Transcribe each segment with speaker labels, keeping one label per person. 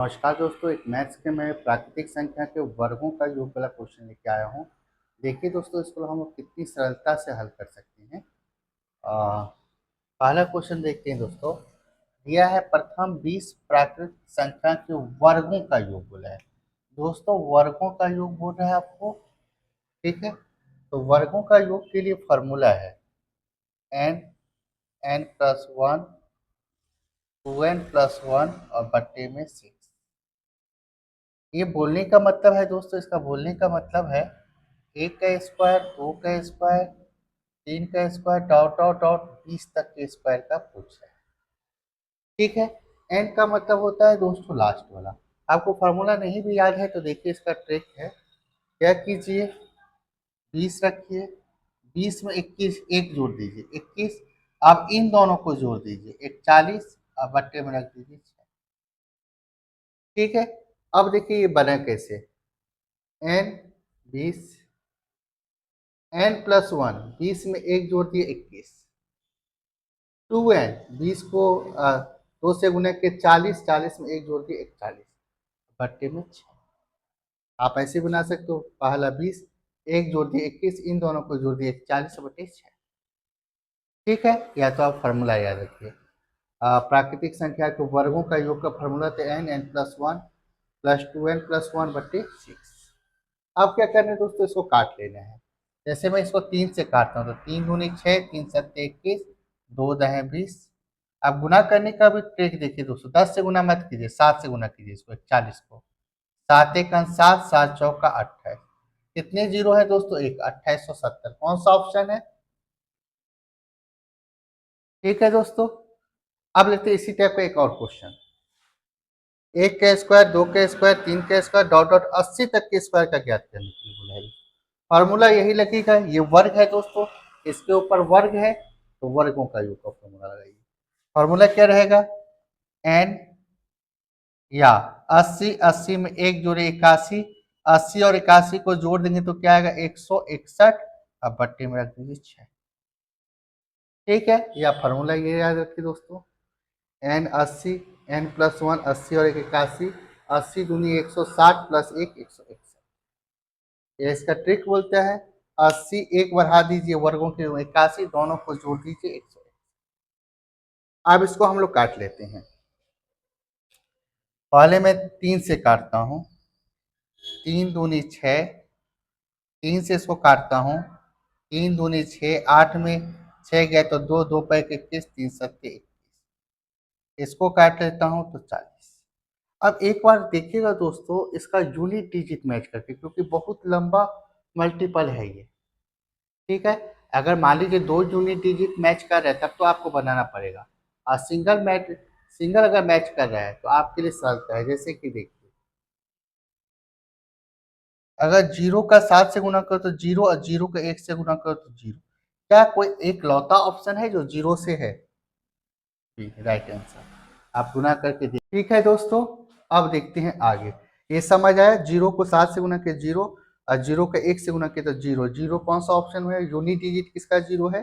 Speaker 1: नमस्कार दोस्तों, एक मैथ्स के मैं प्राकृतिक संख्या के वर्गों का योग वाला क्वेश्चन लेके आया हूँ। देखिए दोस्तों, इसको हम लोग कितनी सरलता से हल कर सकते हैं। अ, पहला क्वेश्चन देखते हैं दोस्तों। दिया है प्रथम 20 प्राकृतिक संख्या के वर्गों का योग बोला है। दोस्तों, वर्गों का योग बोल रहा है आपको, ठीक है। तो वर्गों का योग के लिए फॉर्मूला है N N plus one, 2n+1 और बट्टे में 6। ये बोलने का मतलब है दोस्तों, इसका बोलने का मतलब है एक का स्क्वायर, दो का स्क्वायर, तीन का स्क्वायर, डॉट डॉट डॉट 20 तक के स्क्वायर का पूछ रहा है, ठीक है। एन का मतलब होता है दोस्तों लास्ट वाला। आपको फार्मूला नहीं भी याद है तो देखिए, इसका ट्रिक है। क्या कीजिए, 20 रखिए, 20 में 21 एक जोड़ दीजिए 21। अब इन दोनों को जोड़ दीजिए 41 और बट्टे में रख दीजिए 6, ठीक है। अब देखिए ये बना कैसे, एन 20, n+1, 20 में एक जोड़ दिए 21, 2n, 20 को 2 से गुना के 40, 40 में एक जोड़ दिए 41, बट्टे में 6। आप ऐसे बना सकते हो, पहला 20, एक जोड़ दिए 21, इन दोनों को जोड़ दिए 40/6, ठीक है। या तो आप फार्मूला याद रखिए, प्राकृतिक संख्या के वर्गों का योग का फार्मूला तो n+1 प्लस 2n+1/6। अब क्या करना है दोस्तों, इसको काट लेना है। जैसे मैं इसको 3 से काटता हूँ तो 3 दूनी 6, 3 सत्ते 21, 2 दहें 20। अब गुना करने का भी ट्रिक देखिए दोस्तों, 10 से गुना मत कीजिए, 7 से गुना कीजिए इसको 41 को। 7 एक 7, 7 चौका 28। कितने जीरो है दोस्तों, एक 2870। कौन सा ऑप्शन है, ठीक है दोस्तों। अब लेते हैं इसी टाइप का एक और क्वेश्चन। एक का स्क्वायर, दो का स्क्वायर, तीन का स्क्वायर, डॉट डॉट 80 तक के स्क्वायर का ज्ञात करने के लिए बोला है। फॉर्मूला यही लगेगा, ये वर्ग है दोस्तों, इसके ऊपर वर्ग है तो वर्गों का योग का फॉर्मूला लगाइए। फॉर्मूला क्या रहेगा, एन या 80, 80 में एक जोड़े 81, 80 और 81 को जोड़ देंगे तो क्या आएगा 161। अब बट्टे में रख दीजिए 6, ठीक है। या फॉर्मूला ये याद रखिए दोस्तों, एन 80, n+1 80 और 81, 80 दूनी 160 प्लस 1 161। ये इसका ट्रिक बोलते हैं। 80 एक बढ़ा दीजिए वर्गों के 81, दोनों को जोड़ दीजिए 100। अब इसको हम लोग काट लेते हैं। पहले मैं 3 से काटता हूँ, 3 दूनी 6, 3 से इसको काटता हूँ, 3 दूनी 6, 8 में 6 गए तो 2, 2 पर 21, 3 सत्ते 21। इसको काट लेता हूँ तो 40। अब एक बार देखिएगा दोस्तों, इसका यूनिट डिजिट मैच करके, क्योंकि बहुत लंबा मल्टीपल है ये, ठीक है। अगर मान लीजिए दो यूनिट डिजिट मैच कर रहा है तब तो आपको बनाना पड़ेगा, और सिंगल अगर मैच कर रहा है तो आपके लिए सरल है। जैसे कि देखिए, अगर 0 का 7 से गुना करो तो 0, और 0 का 1 से गुना करो तो 0। क्या कोई एक लौता ऑप्शन है जो 0 से है, राइट आंसर। आप गुना करके देखिए, ठीक है दोस्तों। अब देखते हैं आगे। ये समझ आया, 0 को 7 से गुना के 0, और 0 का 1 से गुना के तो 0। 0 कौन सा ऑप्शन है, यूनिट डिजिट किसका 0 है,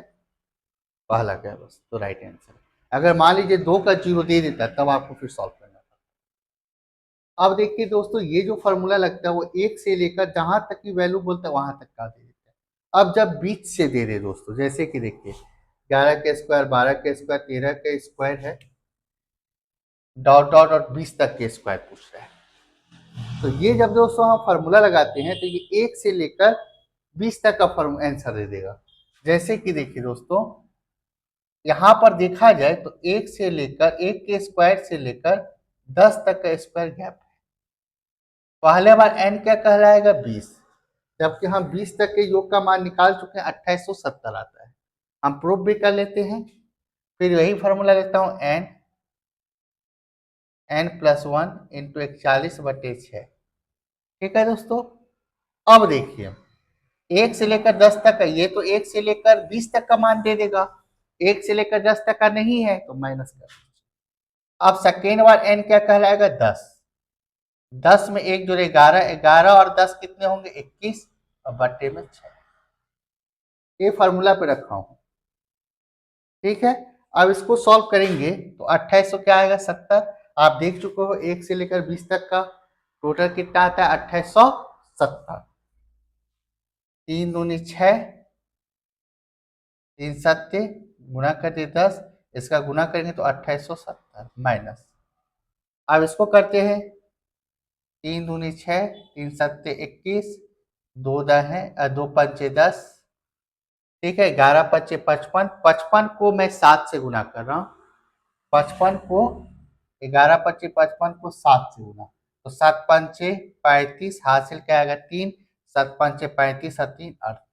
Speaker 1: पहला क्या है बस, तो राइट आंसर। अगर मान लीजिए 2 का 0 दे देता है तब आपको फिर सॉल्व करना था। अब देखिए दोस्तों, ये जो फॉर्मूला लगता है वो 1 से लेकर जहां तक की वैल्यू बोलता है वहां तक का दे देता है। अब जब बीच से दे दे दोस्तों, जैसे कि देखिए 11 का स्क्वायर, 12 का स्क्वायर, 13 का स्क्वायर है, डॉट डॉट और 20 तक के स्क्वायर पूछ रहा है। तो ये जब दोस्तों हम फार्मूला लगाते हैं तो ये 1 से लेकर 20 तक का आंसर दे देगा। जैसे कि देखिए दोस्तों, यहाँ पर देखा जाए तो 1 से लेकर 1 के स्क्वायर से लेकर 10 तक का स्क्वायर गैप है। पहले बार n क्या कहलाएगा, 20। जबकि हम 20 तक के योग का मान निकाल चुके हैं, 2870 आता है। हम प्रूफ भी कर लेते हैं। फिर यही फॉर्मूला लेता हूँ, n+1 इंटू 41/6, ठीक है दोस्तों। अब देखिए, 1 से लेकर 10 तक है, ये तो 1 से लेकर 20 तक का मान दे देगा। 1 से लेकर 10 तक का नहीं है तो माइनस कर। अब सेकेंड बार n क्या कहलाएगा, 10। 10 में एक जोड़े 11, 11 और 10 कितने होंगे, 21, और बट्टे में 6। ये फार्मूला पे रखा हूं, ठीक है। अब इसको सॉल्व करेंगे तो 2800 क्या आएगा, 70। आप देख चुके हो 1 से लेकर 20 तक का टोटल कितना आता है 2870। 3 दूनी 6, 3 सत्ते गुना कर दिए 10, इसका गुना करेंगे तो 2870 माइनस। अब इसको करते हैं 3 दूनी 6, 3 सत्ते 21, 2 दहे 2 पंचे 10, ठीक है 11 पच्चे 55। 55 को मैं 7 से गुना कर रहा हूँ। 55 को 11 पच्चे 55 को 7 से गुना, तो 7 पंचे 35, हासिल क्या आएगा 3, 7 पंचे 35 और 3 38।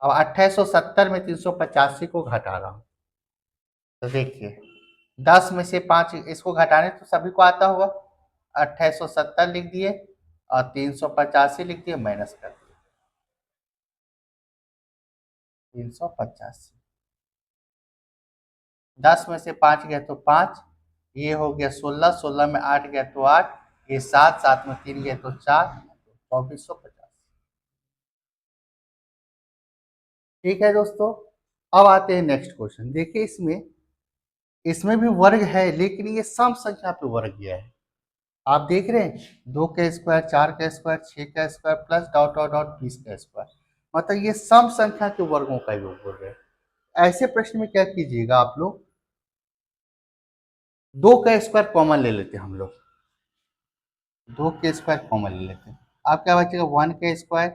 Speaker 1: अब 2870 में 385 को घटा रहा हूँ, तो देखिए 10 में से 5 इसको घटाने तो सभी को आता होगा। 2870 लिख दिए और 385 लिख दिए, माइनस कर दिए 385। 10 में से 5 गया तो 5, ये हो गया 16, 16 में 8 गया तो 8, ये 7, 7 में 3 गया तो 4, 2450। ठीक है दोस्तों, अब आते हैं नेक्स्ट क्वेश्चन। देखिए इसमें इसमें भी वर्ग है, लेकिन ये सम संख्या पे वर्ग गया है। आप देख रहे हैं 2 का स्क्वायर, 4 का स्क्वायर, 6 का square plus dot dot dot 20 का स्क्वायर, मतलब ये सम संख्या के वर्गों का योग बोल रहे हैं। ऐसे प्रश्न में क्या कीजिएगा आप लोग, 2 का स्क्वायर कॉमन ले लेते हैं हम लोग, 2 के स्क्वायर कॉमन ले लेते हैं। अब क्या बचेगा 1 का स्क्वायर,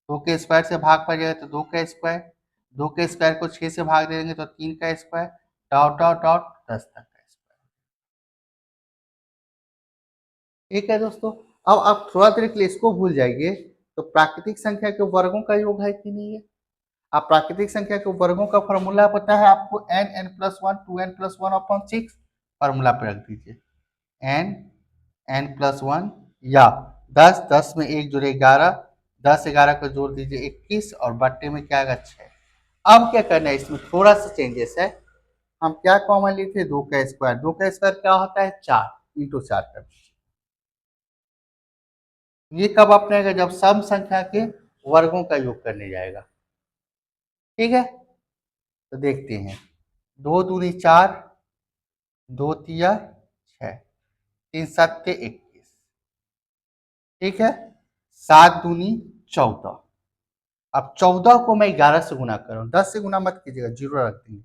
Speaker 1: 2 के स्क्वायर से भाग पड़ जाएगा तो 2 का स्क्वायर, 2 के स्क्वायर को 6 से भाग देंगे तो 3 का स्क्वायर, डॉट डॉट डॉट 10 तक का स्क्वायर। ठीक है दोस्तों, अब आप थोड़ा देर के लिए इसको भूल जाइए, तो प्राकृतिक संख्या के वर्गों का योग है कि नहीं है। आप प्राकृतिक संख्या के वर्गों का फॉर्मूला पता है आपको, n+1 2n+1/6 फॉर्मूला पे रख दीजिए। n+1 या 10, 10 में 1 जोड़े 11, 10 11 को जोड़ दीजिए 21 और बट्टे में क्या आएगा 6। अब क्या करना है, इसमें थोड़ा सा चेंजेस है। हम क्या कॉमन लिए थे 2 का स्क्वायर, 2 का स्क्वायर क्या होता है 4 इंटू 4 कर दीजिए। ये कब अपनेगा, जब सम संख्या के वर्गों का योग करने जाएगा। ठीक है, तो देखते हैं 2 दूनी 4, 2 तिया 6, 3 सत्ते 21, ठीक है 7 दूनी 14। अब 14 को मैं 11 से गुना कर रहा हूँ, 10 से गुना मत कीजिएगा, जीरो रख देंगे।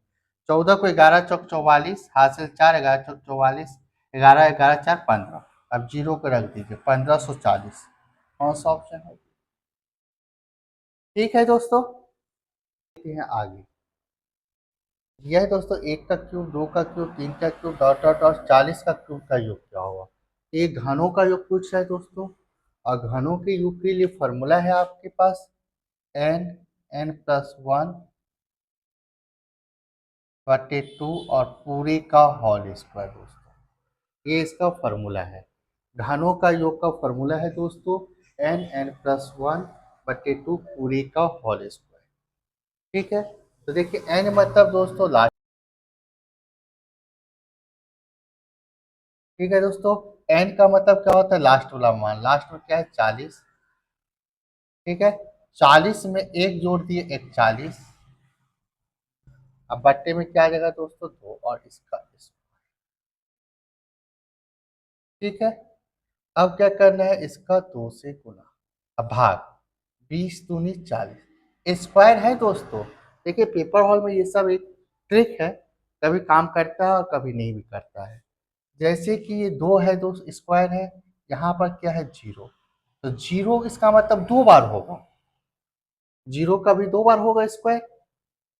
Speaker 1: 14 को 11 चौक 44, हासिल 4, 11 चौक 44, 11 11 4 15। अब जीरो को रख दीजिए 1540। कौन सा ऑप्शन है। ठीक है दोस्तों, देखते हैं आगे। यह है दोस्तों 1 का क्यूब, 2 का क्यूब, 3 का क्यूब, डॉट डॉट डॉट 40 का क्यूब का योग क्या होगा। ये घनों का योग पूछ रहा है दोस्तों, और घनों के योग के लिए फॉर्मूला है आपके पास n+1 बटे 2 और पूरे का होल स्क्वायर दोस्तों, ये इसका फॉर्मूला है। घनों का योग का फॉर्मूला है दोस्तों n+1 बटे 2 पूरे का होल स्क्वायर। ठीक है, तो देखिए n मतलब दोस्तों लास्ट। ठीक है दोस्तों, n का मतलब क्या होता है लास्ट वाला मान, लास्ट में क्या है 40। ठीक है, 40 में 1 जोड़ दिए 41, अब बट्टे में क्या आ जाएगा दोस्तों 2 और इसका ठीक है, अब क्या करना है इसका 2 से गुना, अब भाग 20 दूनी 40, स्क्वायर है दोस्तों। देखिए पेपर हॉल में ये सब एक ट्रिक है, कभी काम करता है और कभी नहीं भी करता है। जैसे कि ये 2 है दोस्त, स्क्वायर है, यहाँ पर क्या है 0, तो 0 इसका मतलब 2 बार होगा, 0 का भी 2 बार होगा स्क्वायर।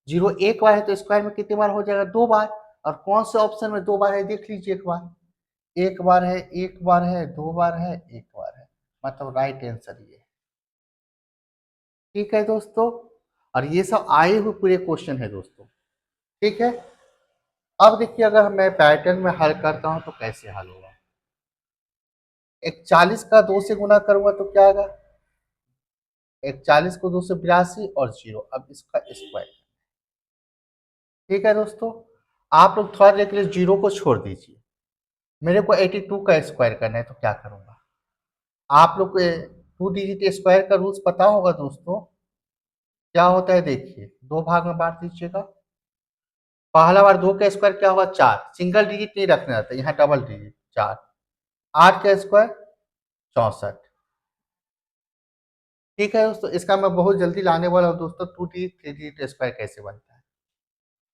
Speaker 1: 0 एक बार है तो स्क्वायर में कितनी बार हो जाएगा 2 बार। और कौन से ऑप्शन में 2 बार है देख लीजिए एक बार, एक बार है, एक बार है, 2 बार है, एक बार है, मतलब राइट आंसर ये है। ठीक है दोस्तों, और ये सब आए हुए पूरे क्वेश्चन है दोस्तों। ठीक है, अब देखिए अगर मैं पैटर्न में हल करता हूं तो कैसे हल होगा। 41 का 2 से गुना करूंगा तो क्या आएगा, 41 को 2 से 82 और 0, अब इसका स्क्वायर। ठीक है दोस्तों, आप लोग थोड़ा देर के लिए 0 को छोड़ दीजिए, मेरे को 82 का स्क्वायर करना है तो क्या करूंगा। आप लोग को 2 डिजिट स्क्वायर का रूल्स पता होगा दोस्तों, क्या होता है देखिए, 2 भाग में बांट दीजिएगा, पहला बार 2 का स्क्वायर क्या हुआ 4, सिंगल डिजिट नहीं रखना रहता, यहाँ डबल डिजिट 4। 8 का स्क्वायर 64। ठीक है दोस्तों, इसका मैं बहुत जल्दी लाने वाला हूँ दोस्तों, 2 डिजिट 3 डिजिट स्क्वायर कैसे बनता है।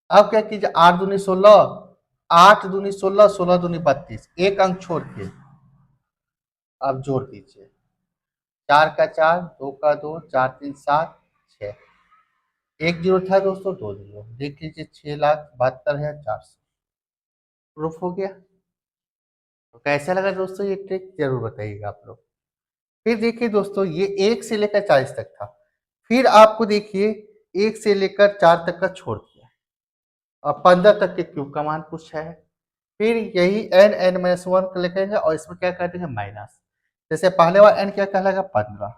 Speaker 1: अब क्या कीजिए, 8 दूनी 16, 8 दूनी 16, 16 दूनी 32, एक अंक छोड़ के आप जोड़ दीजिए। 4 का 4, 2 का 2, 4 3 7 6, एक जीरो था दोस्तों, 2 जीरो, देख लीजिए 6,72,400। प्रूफ हो गया। तो कैसा लगा दोस्तों ये ट्रिक, जरूर बताइएगा आप लोग। फिर देखिए दोस्तों, ये 1 से लेकर 40 तक था, फिर आपको देखिए 1 से लेकर 4 तक का छोड़ दिया, अब 15 तक के क्यूब का मान पूछा है। फिर यही n-1 को लिखेंगे और इसमें क्या कर देंगे माइनस। जैसे पहले बार n क्या कहलाएगा 15,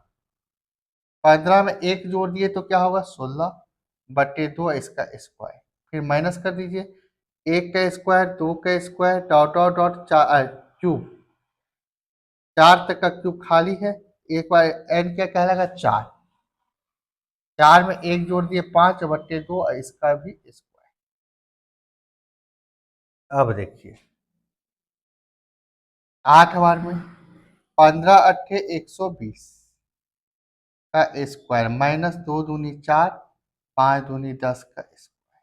Speaker 1: 15 में 1 जोड़ दिए तो क्या होगा 16/2 इसका स्क्वायर, फिर माइनस कर दीजिए, 1 का स्क्वायर, 2 का square, dot dot dot cube, 4 तक का क्यूब खाली है, एक बार n क्या कहलाएगा 4, 4 में 1 जोड़ दिए 5/2 और इसका भी स्क्वायर। अब देखिए 8 बार में 15 अट्ठे 120 का स्क्वायर माइनस 2 दूनी 4, 5 दूनी 10 का स्क्वायर।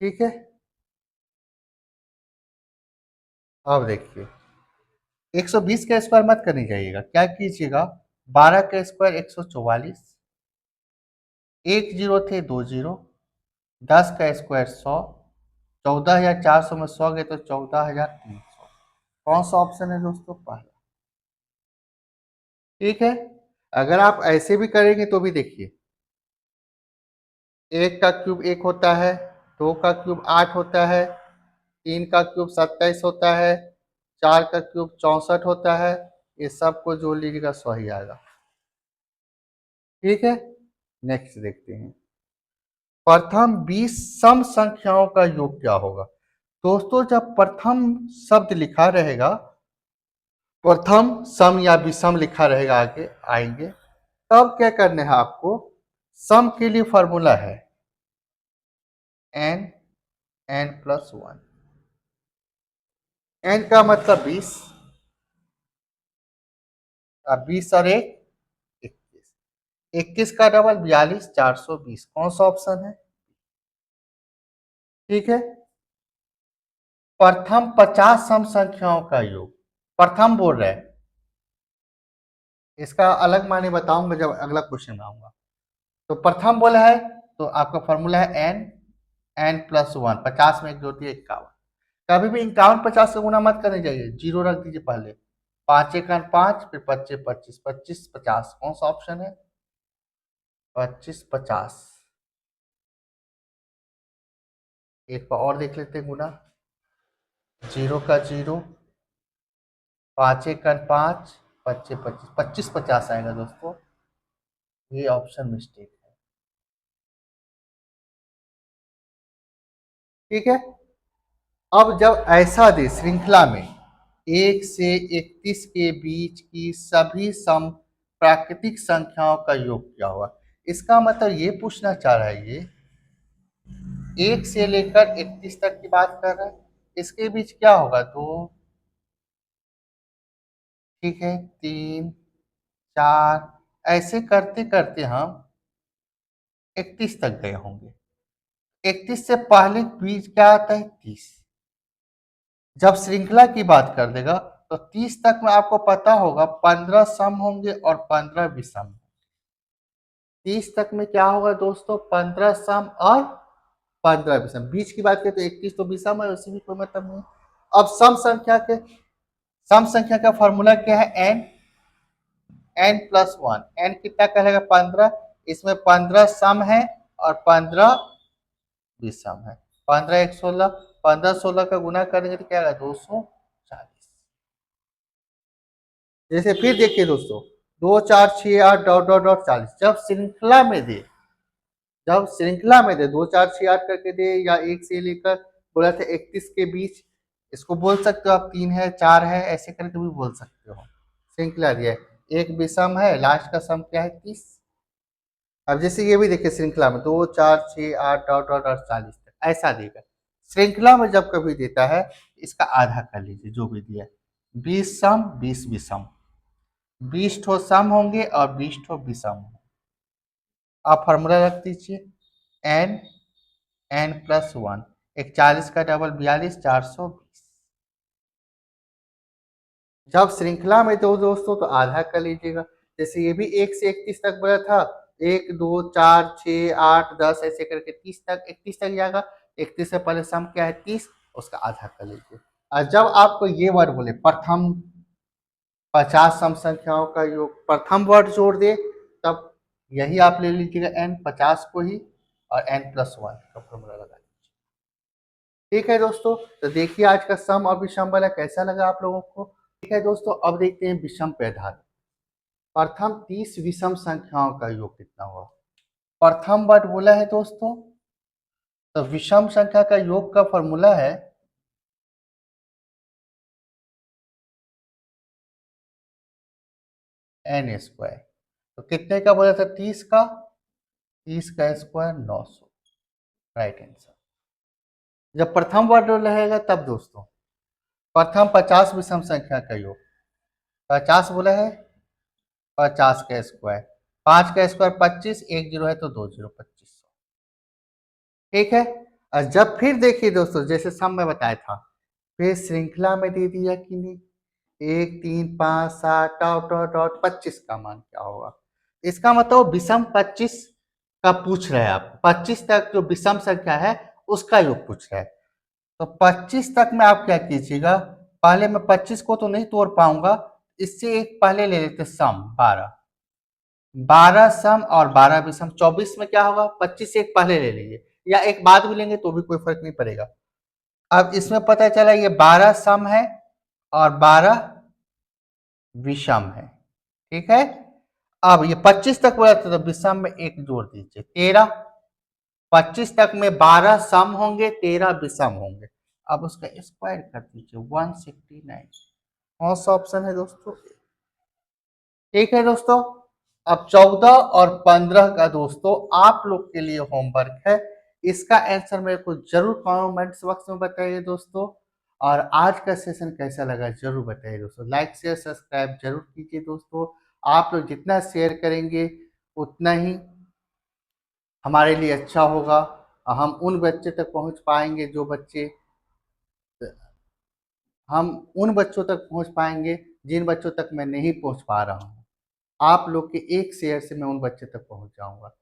Speaker 1: ठीक है, अब देखिए 120 का स्क्वायर मत करने जाइएगा, क्या कीजिएगा 12 का स्क्वायर 144, एक जीरो थे 2 जीरो, 10 का स्क्वायर 100, 14,400 में 100 गए तो 14,300। कौन सा ऑप्शन है दोस्तों, पहला। ठीक है, अगर आप ऐसे भी करेंगे तो भी देखिए, 1 का क्यूब 1 होता है, 2 का क्यूब 8 होता है, 3 का क्यूब 27 होता है, 4 का क्यूब 64 होता है, ये सबको जोड़ लीजिएगा 100 ही आएगा। ठीक है, नेक्स्ट देखते हैं, प्रथम 20 सम संख्याओं का योग क्या होगा। दोस्तों जब प्रथम शब्द लिखा रहेगा, प्रथम सम या विषम लिखा रहेगा आगे आएंगे, तब क्या करना है आपको, सम के लिए फॉर्मूला है n+1, n का मतलब 20, अब 20 और 1 21, 21 का डबल 42, 420, कौन सा ऑप्शन है। ठीक है, प्रथम 50 सम संख्याओं का योग, प्रथम बोल रहे हैं, इसका अलग माने बताऊंगा जब अगला क्वेश्चन में आऊंगा। तो प्रथम बोला है तो आपका फॉर्मूला है n+1, 50 में एक जोड़ती है 51, कभी भी 51 50 से गुना मत करने जाइए, जीरो रख दीजिए पहले, 5 एक 5, फिर 25 25, 25 50, कौन सा ऑप्शन है 25 50। एक बार और देख लेते हैं गुना, जीरो का जीरो, 5 एक 5, 25 25, 25 50 आएगा दोस्तों, ये ऑप्शन मिस्टेक है। ठीक है, अब जब ऐसा दे श्रृंखला में 1 से 31 के बीच की सभी सम प्राकृतिक संख्याओं का योग क्या होगा, इसका मतलब ये पूछना चाह रहा है, ये 1 से लेकर 31 तक की बात कर रहा है, इसके बीच क्या होगा 2, ठीक है 3 4, ऐसे करते करते हम 31 तक गए होंगे, 31 से पहले बीच क्या आता है 30, जब श्रृंखला की बात कर देगा तो 30 तक में आपको पता होगा 15 सम होंगे और 15 विषम। 30 तक में क्या होगा दोस्तों 15 सम और 15 विषम, बीच की बात करें तो 31 तो विषम है, उसी भी कोई मतलब नहीं। अब सम संख्या का फॉर्मूला क्या है n+1, n कितना कहेगा 15, इसमें 15 सम है और 15 विषम है, 15 1 16, 15 16 का गुना करेंगे तो क्या आएगा 240। जैसे फिर देखिए दोस्तों, 2 4 6 8 डॉट डॉट डॉट 40, जब श्रृंखला में दे 2 4 6 8 करके दे, या 1 से लेकर बोला था 31 के बीच, इसको बोल सकते हो आप 3 है 4 है, ऐसे करके भी बोल सकते हो, श्रृंखला दिया है। एक विषम है, लास्ट का सम क्या है 30। अब जैसे ये भी देखिए श्रृंखला में 2 4 6 8 डॉट डॉट 48 तक ऐसा देगा। श्रृंखला में जब कभी देता है इसका आधा कर लीजिए जो भी दिया है। 20 सम 20 विषम, 20 ठो सम होंगे और 20 ठो विषम होंगे। आप फॉर्मूला रख दीजिए एन, एन प्लस वन, 41 का डबल 42, 420। जब श्रृंखला में दो दोस्तों तो आधा कर लीजिएगा। जैसे ये भी 1 से 31 तक बोला था, 1 2 4 6 8 10 ऐसे करके 30 तक 31 तक जाएगा। 31 से पहले सम क्या है 30, उसका आधा कर लीजिए। और जब आपको ये वर्ड बोले प्रथम 50 सम संख्याओं का योग, प्रथम वर्ड जोड़ दे, तब यही आप ले लीजिएगा एन 50 को ही और एन प्लस वन का फॉर्मूला लगा लीजिए। ठीक है दोस्तों, तो देखिए आज का सम और विषम वाला कैसा लगा आप लोगों को। ठीक है दोस्तों, अब देखते हैं विषम पे आधारित। प्रथम 30 विषम संख्याओं का योग कितना हुआ। प्रथम वर्ड बोला है दोस्तों, तो विषम संख्या का योग का फॉर्मूला है एन स्क्वायर। तो कितने का बोला था 30 का, 30 का स्क्वायर 900, राइट आंसर। जब प्रथम वर्ड रहेगा तब दोस्तों प्रथम 50 विषम संख्या का योग, 50 बोला है, 50 का स्क्वायर, 5 का स्क्वायर 25, एक जीरो है तो 2 जीरो 2500। ठीक है, और जब फिर देखिए दोस्तों जैसे सम में बताया था, फिर श्रृंखला में दे दिया कि नहीं, 1 3 5 7 डॉट डॉट डॉट 25 का मान क्या होगा। इसका मतलब विषम 25 का पूछ रहे हैं आप, 25 तक जो विषम संख्या है उसका योग पूछ रहा है। तो 25 तक में आप क्या कीजिएगा, पहले मैं 25 को तो नहीं तोड़ पाऊंगा, इससे एक पहले ले लेते सम 12, 12 सम और 12 विषम, 24 में क्या होगा 25 एक पहले ले लीजिए या एक बाद भी लेंगे तो भी कोई फर्क नहीं पड़ेगा। अब इसमें पता चला ये 12 सम है और 12 विषम है। ठीक है, अब ये 25 तक बोला था तो विषम में एक जोड़ दीजिए 13, 25 तक में 12 सम होंगे 13 विषम होंगे। अब उसका स्क्वायर कर दीजिए 169। कौन सा ऑप्शन है दोस्तों। ठीक है दोस्तों, अब 14 और 15 का दोस्तों आप लोग के लिए होमवर्क है। इसका आंसर मेरे को जरूर कमेंट्स बॉक्स में बताइए दोस्तों। और आज का सेशन कैसा लगा जरूर बताइए दोस्तों। लाइक शेयर सब्सक्राइब जरूर कीजिए दोस्तों। आप लोग जितना शेयर करेंगे उतना ही हमारे लिए अच्छा होगा। हम उन बच्चे तक पहुंच पाएंगे जो बच्चे, हम उन बच्चों तक पहुंच पाएंगे जिन बच्चों तक मैं नहीं पहुंच पा रहा हूं। आप लोग के एक शेयर से मैं उन बच्चे तक पहुंच जाऊंगा।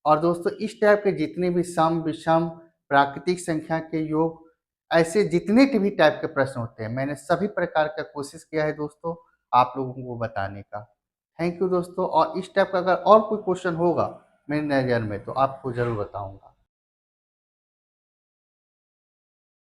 Speaker 1: और दोस्तों इस टाइप के जितने भी सम विषम प्राकृतिक संख्या के योग, ऐसे जितने भी टाइप के प्रश्न होते हैं मैंने सभी प्रकार का कोशिश किया है दोस्तों आप लोगों को बताने का। थैंक यू दोस्तों, और इस टाइप का अगर और कोई क्वेश्चन होगा मेरी नज़र में तो आपको ज़रूर बताऊंगा।